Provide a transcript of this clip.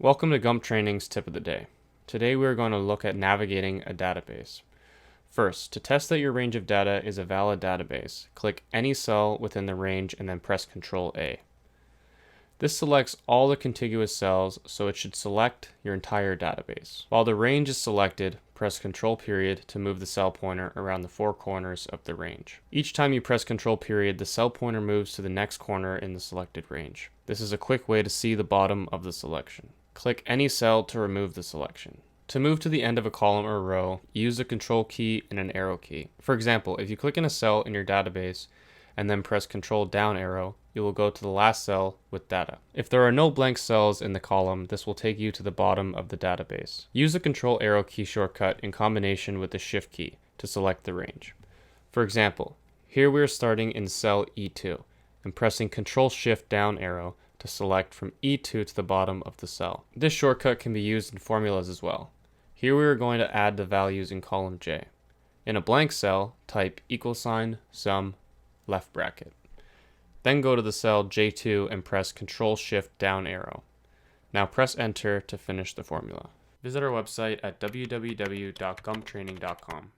Welcome to Gump Training's Tip of the Day. Today we are going to look at navigating a database. First, to test that your range of data is a valid database, click any cell within the range and then press Ctrl A. This selects all the contiguous cells, so it should select your entire database. While the range is selected, press Ctrl to move the cell pointer around the four corners of the range. Each time you press Ctrl, the cell pointer moves to the next corner in the selected range. This is a quick way to see the bottom of the selection. Click any cell to remove the selection. To move to the end of a column or row, use the Control key and an arrow key. For example, if you click in a cell in your database and then press Control down arrow, you will go to the last cell with data. If there are no blank cells in the column, this will take you to the bottom of the database. Use the Control arrow key shortcut in combination with the Shift key to select the range. For example, here we are starting in cell E2 and pressing Control Shift down arrow to select from E2 to the bottom of the cell. This shortcut can be used in formulas as well. Here we are going to add the values in column J. In a blank cell, type =sum left bracket. Then go to the cell J2 and press Control Shift down arrow. Now press Enter to finish the formula. Visit our website at www.gumptraining.com.